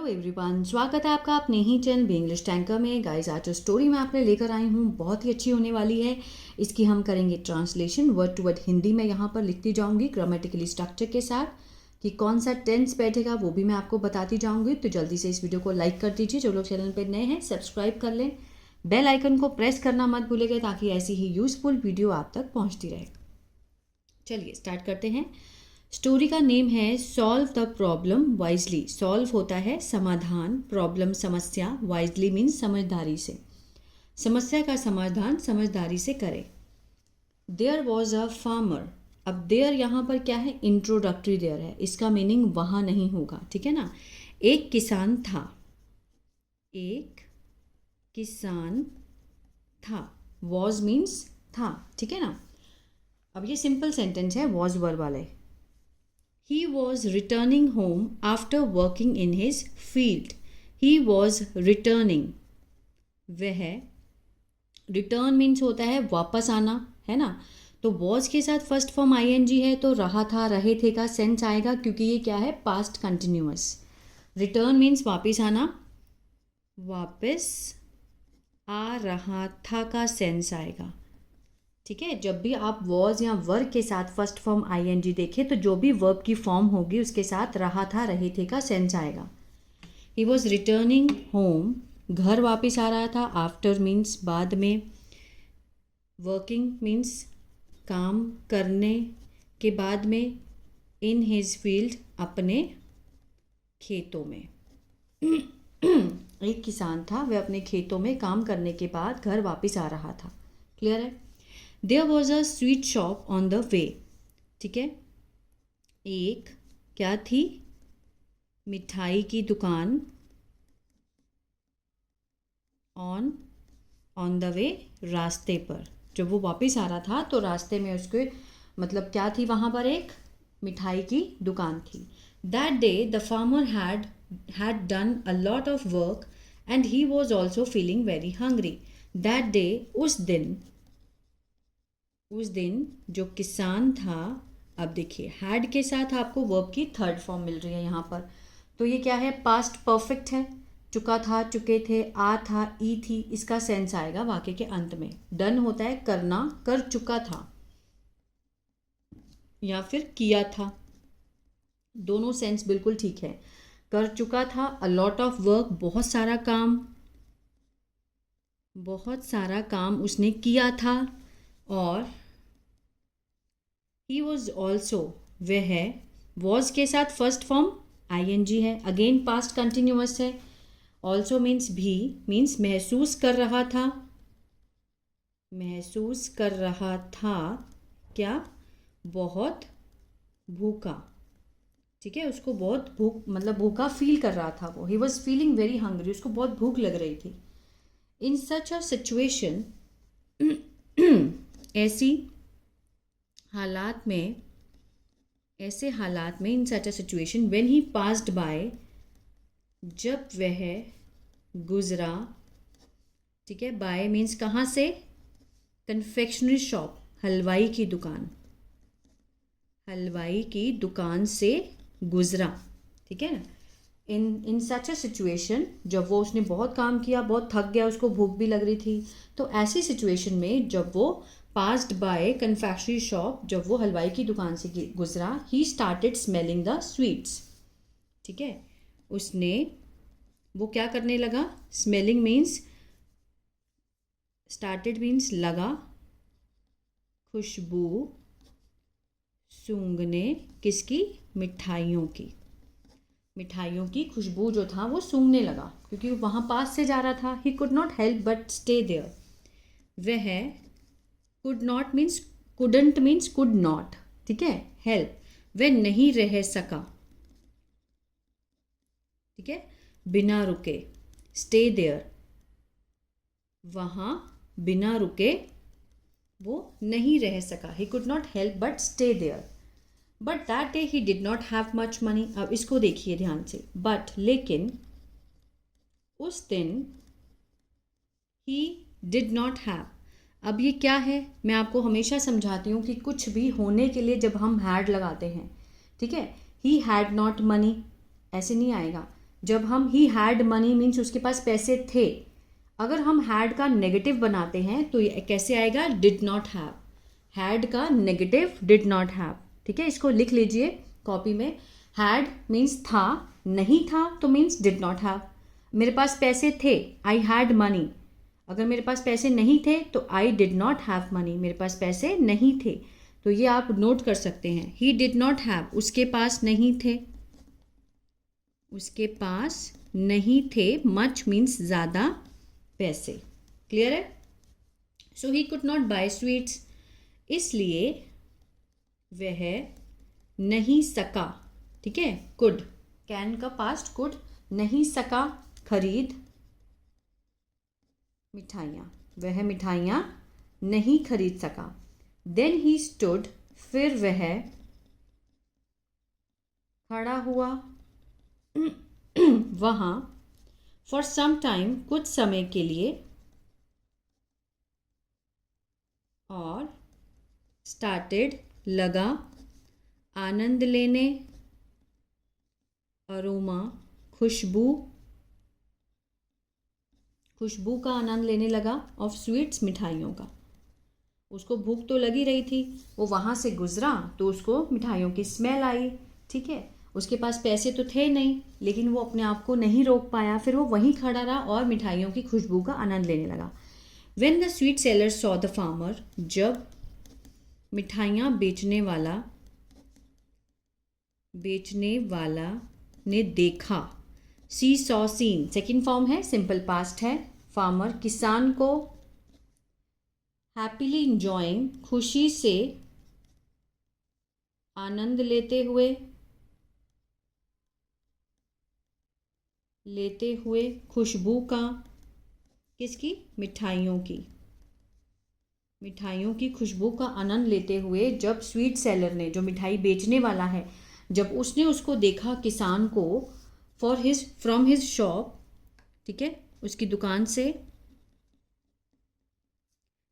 Everyone, स्वागत है आपका अपने ही चैनल बी इंग्लिश टैंकर में। गाइस, आज जो स्टोरी मैं आपने लेकर आई हूँ बहुत ही अच्छी होने वाली है। इसकी हम करेंगे translation, word to word Hindi में यहाँ पर लिखती जाऊँगी ग्रामेटिकली स्ट्रक्चर के साथ कि कौन सा टेंस बैठेगा वो भी मैं आपको बताती जाऊँगी। तो जल्दी से इस वीडियो को लाइक कर दीजिए, जो लोग चैनल पर नए हैं सब्सक्राइब कर लें, बेल आइकन को प्रेस करना मत भूलिएगा ताकि ऐसी ही यूज़फुल वीडियो आप तक पहुँचती रहे। चलिए स्टार्ट करते हैं। स्टोरी का नेम है solve the problem wisely. Solve होता है समाधान, प्रॉब्लम समस्या, वाइजली मीन्स समझदारी से। समस्या का समाधान समझदारी से करें। There was a farmer. अब देयर यहाँ पर क्या है, इंट्रोडक्टरी देयर है, इसका मीनिंग वहाँ नहीं होगा, ठीक है ना। एक किसान था, एक किसान था, वॉज मीन्स था, ठीक है ना। अब ये सिंपल सेंटेंस है, वॉज वर्ब वाले। He was returning home after working in his field. He was returning. वह रिटर्न मीन्स होता है वापस आना, है ना। तो वॉज के साथ फर्स्ट फॉर्म आईएनजी है तो रहा था रहे थे का सेंस आएगा, क्योंकि ये क्या है, पास्ट कंटिन्यूअस। रिटर्न मीन्स वापस आना, वापस आ रहा था का सेंस आएगा, ठीक है। जब भी आप वॉज या वर्ब के साथ फर्स्ट फॉर्म आईएनजी देखें तो जो भी वर्ब की फॉर्म होगी उसके साथ रहा था रहे थे का सेंस आएगा। ही वॉज रिटर्निंग होम, घर वापस आ रहा था। आफ्टर मीन्स बाद में। वर्किंग मीन्स काम करने के बाद में। इन हिज फील्ड, अपने खेतों में। एक किसान था, वह अपने खेतों में काम करने के बाद घर वापस आ रहा था। क्लियर है। There was a sweet shop on the way, ठीक है। एक क्या थी, मिठाई की दुकान। ऑन द वे, रास्ते पर। जब वो वापस आ रहा था तो रास्ते में उसके मतलब क्या थी, वहाँ पर एक मिठाई की दुकान थी। That day the farmer had done a lot of work and he was also feeling very hungry. That day, उस दिन जो किसान था। अब देखिए, हैड के साथ आपको वर्ब की थर्ड फॉर्म मिल रही है यहाँ पर। तो ये क्या है, पास्ट परफेक्ट है। चुका था, चुके थे, आ था, ई थी, इसका सेंस आएगा वाक्य के अंत में। डन होता है करना, कर चुका था या फिर किया था, दोनों सेंस बिल्कुल ठीक है। कर चुका था, अ लॉट ऑफ वर्क, बहुत सारा काम उसने किया था। और ही वॉज ऑल्सो, वह है। वॉज के साथ फर्स्ट फॉर्म आईएनजी है, अगेन पास्ट कंटिन्यूअस है। ऑल्सो मीन्स भी, मीन्स महसूस कर रहा था, क्या, बहुत भूखा, ठीक है। उसको बहुत भूख, मतलब भूखा फील कर रहा था वो। He was feeling very hungry, उसको बहुत भूख लग रही थी। इन सच अ सिचुएशन, ऐसे हालात में in such a situation when he passed by, जब वह गुजरा, ठीक है। बाय मीन्स कहाँ से, कन्फेक्शनरी शॉप, हलवाई की दुकान से गुजरा, ठीक है। इन सच अ सिचुएशन, जब वो उसने बहुत काम किया, बहुत थक गया, उसको भूख भी लग रही थी, तो ऐसी सिचुएशन में जब वो पास्ड बाय कन्फेक्शनरी शॉप, जब वो हलवाई की दुकान से गुजरा, he started smelling the sweets, ठीक है। वो क्या करने लगा, स्मेलिंग मीन्स, स्टार्टेड मीन्स लगा, खुशबू सूंघने, किसकी, मिठाइयों की खुशबू जो था वो सूंघने लगा, क्योंकि वहाँ पास से जा रहा था। He could not help but stay there. वह could not means, couldn't means could not, ठीक है। हेल्प, वह नहीं रह सका, ठीक है। बिना रुके, स्टे देयर, वहाँ बिना रुके वो नहीं रह सका। He could not help but stay there. But that day he did not have much money. अब इसको देखिए ध्यान से, बट लेकिन, उस दिन, ही डिड नॉट हैव। अब ये क्या है, मैं आपको हमेशा समझाती हूँ कि कुछ भी होने के लिए जब हम हैड लगाते हैं, ठीक है। ही हैड नॉट मनी ऐसे नहीं आएगा। जब हम ही हैड मनी मीन्स उसके पास पैसे थे। अगर हम हैड का नेगेटिव बनाते हैं तो ये कैसे आएगा, डिड नॉट हैव। हैड का नेगेटिव डिड नॉट हैव, ठीक है, इसको लिख लीजिए कॉपी में। हैड मीन्स था, नहीं था तो मीन्स डिड नॉट हैव। मेरे पास पैसे थे, आई हैड मनी। अगर मेरे पास पैसे नहीं थे तो I did not have money, मेरे पास पैसे नहीं थे। तो ये आप नोट कर सकते हैं, ही डिड नॉट हैव, उसके पास नहीं थे, उसके पास नहीं थे। मच मीन्स ज़्यादा पैसे। क्लियर है? So he could not buy sweets, इसलिए वह नहीं सका, ठीक है, कुड, कैन का पास्ट कुड, नहीं सका खरीद मिठाइयाँ, वह मिठाइयाँ नहीं खरीद सका। देन ही स्टूड, फिर वह खड़ा हुआ वहाँ, फॉर सम टाइम, कुछ समय के लिए, और स्टार्टेड, लगा, आनंद लेने, अरोमा, खुशबू, खुशबू का आनंद लेने लगा, ऑफ स्वीट्स, मिठाइयों का। उसको भूख तो लगी रही थी, वो वहाँ से गुजरा तो उसको मिठाइयों की स्मेल आई, ठीक है। उसके पास पैसे तो थे नहीं, लेकिन वो अपने आप को नहीं रोक पाया, फिर वो वहीं खड़ा रहा और मिठाइयों की खुशबू का आनंद लेने लगा। When the sweet seller saw the farmer, जब मिठाइयाँ बेचने वाला ने देखा, सी सॉ, सीन सेकेंड फॉर्म है, सिंपल पास्ट है। फार्मर किसान को, हैप्पीली इंजॉइंग, खुशी से, आनंद लेते हुए खुशबू का, किसकी, मिठाइयों की खुशबू का आनंद लेते हुए, जब स्वीट सेलर ने, जो मिठाई बेचने वाला है, जब उसने उसको देखा किसान को, फ्रॉम हिज शॉप, ठीक है, उसकी दुकान से,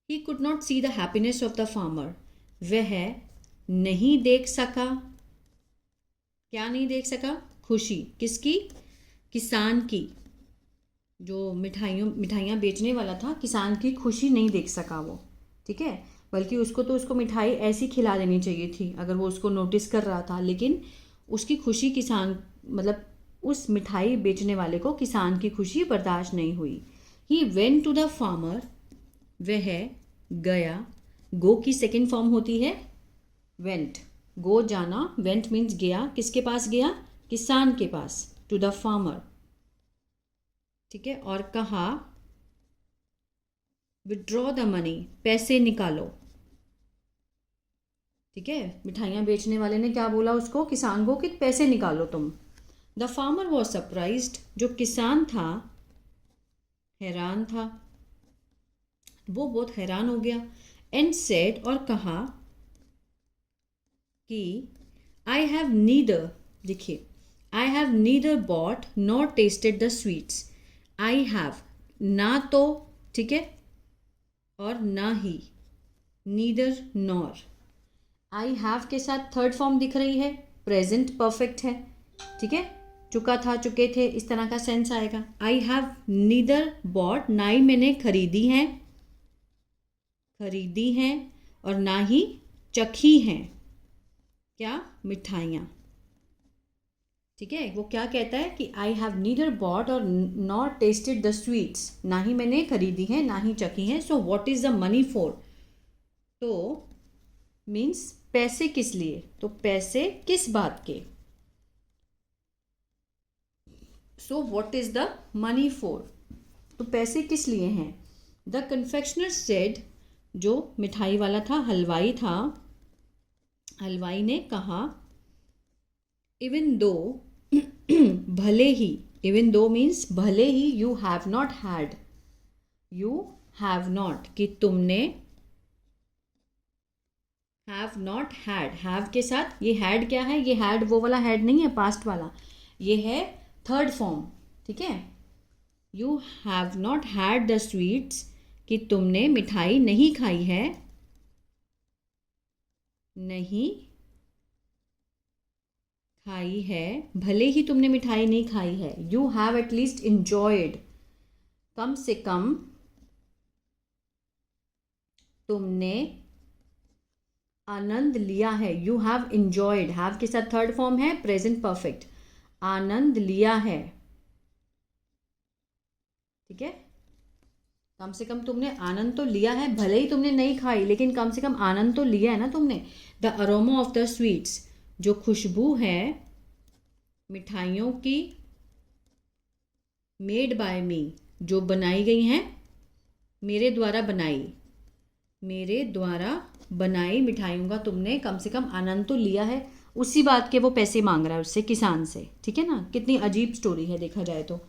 ही could not see the happiness of the farmer, वह नहीं देख सका, क्या नहीं देख सका, खुशी, किसकी, किसान की, जो मिठाइयाँ बेचने वाला था, किसान की खुशी नहीं देख सका वो, ठीक है। बल्कि उसको मिठाई ऐसी खिला देनी चाहिए थी अगर वो उसको नोटिस कर रहा था, लेकिन उसकी खुशी, किसान मतलब उस मिठाई बेचने वाले को किसान की खुशी बर्दाश्त नहीं हुई। He went to the farmer, वह गया, गो की सेकेंड फॉर्म होती है वेंट, गो जाना, वेंट मीन्स गया, किसके पास गया, किसान के पास, टू द फार्मर, ठीक है, और कहा, विड्रॉ द मनी, पैसे निकालो, ठीक है। मिठाइयाँ बेचने वाले ने क्या बोला उसको, किसान को, कि पैसे निकालो तुम। द फार्मर वॉज सरप्राइज्ड, जो किसान था हैरान था, वो बहुत हैरान हो गया। एंड सेड, और कहा कि आई हैव नीदर, देखिए, I have neither bought nor tasted the sweets. I have, ना तो, ठीक है, और ना ही, नीदर नॉर। आई हैव के साथ थर्ड फॉर्म दिख रही है, प्रेजेंट परफेक्ट है, ठीक है, चुका था, चुके थे, इस तरह का सेंस आएगा। आई हैव नीदर बॉट, ना ही मैंने खरीदी हैं और ना ही चखी हैं, क्या, मिठाइयाँ, ठीक है। वो क्या कहता है कि आई हैव नीदर बॉट और नॉट टेस्टेड द स्वीट्स, ना ही मैंने खरीदी हैं ना ही चखी हैं। So what is the money for, तो मीन्स पैसे किस लिए, तो पैसे किस बात के। So what is the money for, तो पैसे किस लिए हैं। द कन्फेक्शनर सेड, जो मिठाई वाला था, हलवाई था, हलवाई ने कहा, इवन दो, भले ही, इवन दो मीन्स भले ही, you have not had, you have not, कि तुमने, हैव नॉट हैड, हैव के साथ ये हैड क्या है, ये हैड वो वाला हैड नहीं है पास्ट वाला, ये है थर्ड फॉर्म, ठीक है। You have not had the sweets, कि तुमने मिठाई नहीं खाई है, नहीं खाई है, भले ही तुमने मिठाई नहीं खाई है, यू हैव एटलीस्ट इंजॉयड, कम से कम तुमने आनंद लिया है। यू हैव इंजॉयड, हैव के साथ थर्ड फॉर्म है प्रेजेंट परफेक्ट, आनंद लिया है। ठीक है, कम से कम तुमने आनंद तो लिया है, भले ही तुमने नहीं खाई लेकिन कम से कम आनंद तो लिया है ना तुमने। The aroma of the sweets, जो खुशबू है मिठाइयों की, मेड बाय मी, जो बनाई गई हैं, मेरे द्वारा बनाई मिठाइयों का तुमने कम से कम आनंद तो लिया है। उसी बात के वो पैसे मांग रहा है उससे, किसान से। ठीक है ना, कितनी अजीब स्टोरी है देखा जाए तो।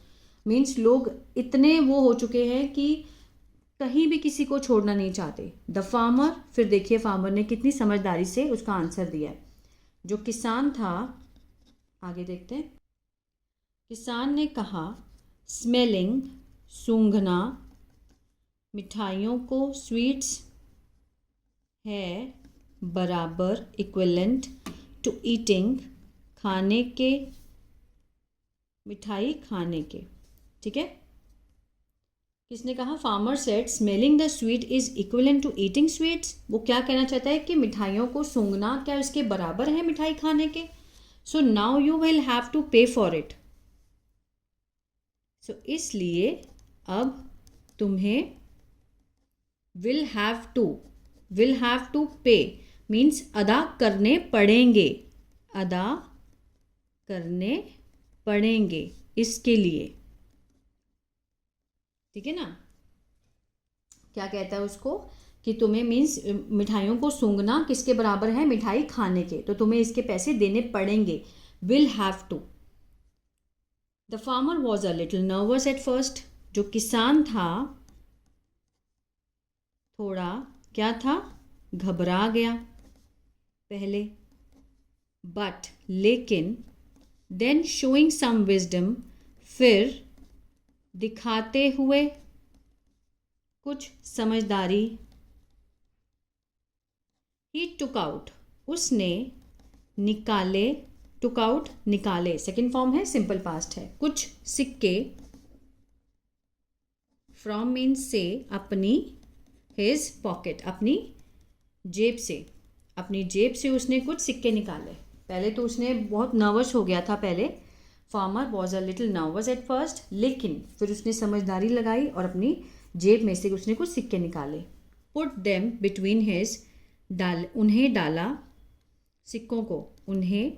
मीन्स लोग इतने वो हो चुके हैं कि कहीं भी किसी को छोड़ना नहीं चाहते। द फार्मर, फिर देखिए फार्मर ने कितनी समझदारी से उसका आंसर दिया है। जो किसान था, आगे देखते हैं। किसान ने कहा, स्मेलिंग, सूंघना, मिठाइयों को, स्वीट्स है बराबर, इक्विवेलेंट टू ईटिंग, खाने के, मिठाई खाने के। ठीक है, किसने कहा? Farmer said smelling the sweet is equivalent to eating sweets. वो क्या कहना चाहता है कि मिठाइयों को सूंघना क्या इसके बराबर है मिठाई खाने के। So now you will have to pay for it. So इसलिए अब तुम्हें will have to pay means अदा करने पड़ेंगे, अदा करने पड़ेंगे इसके लिए। ठीक है ना, क्या कहता है उसको कि तुम्हें मीन्स मिठाइयों को सूंघना किसके बराबर है, मिठाई खाने के, तो तुम्हें इसके पैसे देने पड़ेंगे। Will have to. The farmer was a little nervous at first. जो किसान था थोड़ा क्या था, घबरा गया पहले। बट लेकिन, देन शोइंग सम विजडम, फिर दिखाते हुए कुछ समझदारी, ही टुक आउट, उसने निकाले, टुक आउट निकाले, सेकेंड फॉर्म है, सिंपल पास्ट है, कुछ सिक्के, फ्रॉम मीन्स से, अपनी, हिज पॉकेट, अपनी जेब से उसने कुछ सिक्के निकाले। पहले तो उसने बहुत नर्वस हो गया था पहले, farmer was a little nervous at first, लेकिन फिर उसने समझदारी लगाई और अपनी जेब में से उसने कुछ सिक्के निकाले। पुट देम बिटवीन हिज, उन्हें डाला, सिक्कों को उन्हें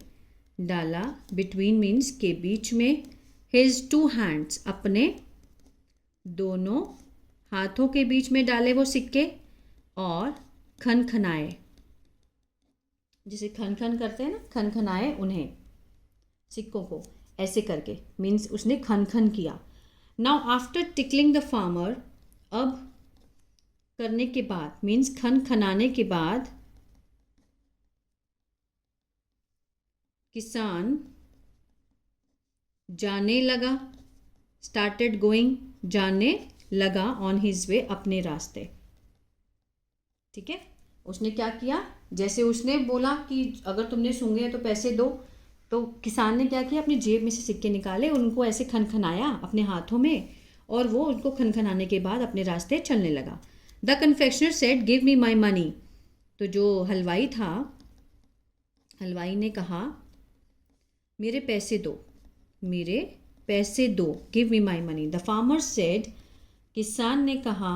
डाला, बिटवीन मीन्स के बीच में, हिज टू हैंड्स, अपने दोनों हाथों के बीच में डाले वो सिक्के, और खनखनाए, जिसे खनखन करते हैं ना, खनखनाए उन्हें, सिक्कों को ऐसे करके, मीन्स उसने खनखन किया। Now after tickling the farmer, अब करने के बाद मीन्स खनखनाने के बाद, किसान जाने लगा, स्टार्टेड गोइंग, जाने लगा, ऑन हिज वे, अपने रास्ते। ठीक है, उसने क्या किया, जैसे उसने बोला कि अगर तुमने सूंघे हैं तो पैसे दो, तो किसान ने क्या किया, अपनी जेब में से सिक्के निकाले, उनको ऐसे खनखनाया अपने हाथों में, और वो उनको खनखनाने के बाद अपने रास्ते चलने लगा। The confectioner said give me my money. तो जो हलवाई था, हलवाई ने कहा मेरे पैसे दो, मेरे पैसे दो, give me my money. The farmer said, किसान ने कहा,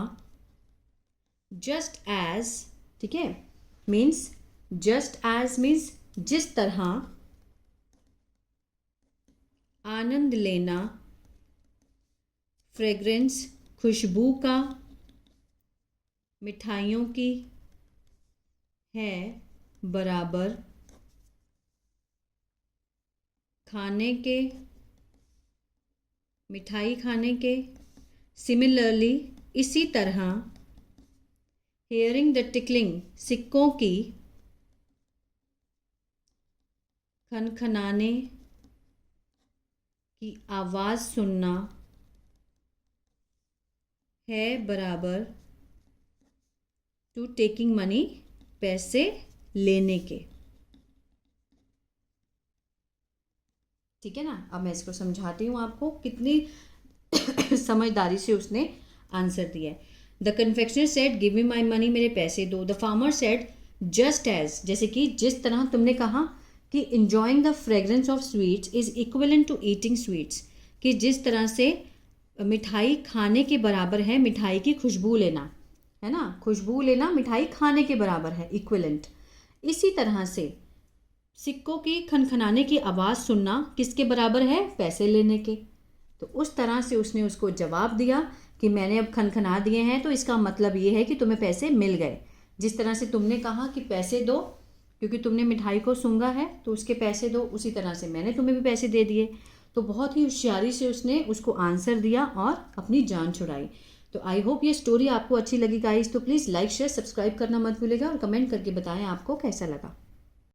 जस्ट एज, ठीक है, मीन्स जस्ट एज मीन्स जिस तरह, आनंद लेना, फ्रेग्रेंस, खुशबू का, मिठाइयों की, है बराबर, खाने के, मिठाई खाने के, सिमिलरली, इसी तरह, हेयरिंग द टिकलिंग, सिक्कों की खनखनाने की आवाज़ सुनना, है बराबर, टू टेकिंग मनी, पैसे लेने के। ठीक है ना। अब मैं इसको समझाती हूँ आपको कितनी समझदारी से उसने आंसर दिया है। The confectioner said give me my money, मेरे पैसे दो। The farmer said just as, जैसे कि जिस तरह तुमने कहा कि enjoying the fragrance of sweets is equivalent to eating sweets, कि जिस तरह से मिठाई खाने के बराबर है, मिठाई की खुशबू लेना, है ना, खुशबू लेना मिठाई खाने के बराबर है, इक्विवेलेंट। इसी तरह से सिक्कों की खनखनाने की आवाज़ सुनना किसके बराबर है, पैसे लेने के। तो उस तरह से उसने उसको जवाब दिया कि मैंने अब खनखना दिए हैं तो इसका मतलब ये है कि तुम्हें पैसे मिल गए। जिस तरह से तुमने कहा कि पैसे दो क्योंकि तुमने मिठाई को सूंघा है तो उसके पैसे दो, उसी तरह से मैंने तुम्हें भी पैसे दे दिए। तो बहुत ही होशियारी से उसने उसको आंसर दिया और अपनी जान छुड़ाई। तो आई होप ये स्टोरी आपको अच्छी लगी गाइस। तो प्लीज़ लाइक शेयर सब्सक्राइब करना मत भूलिएगा और कमेंट करके बताएं आपको कैसा लगा।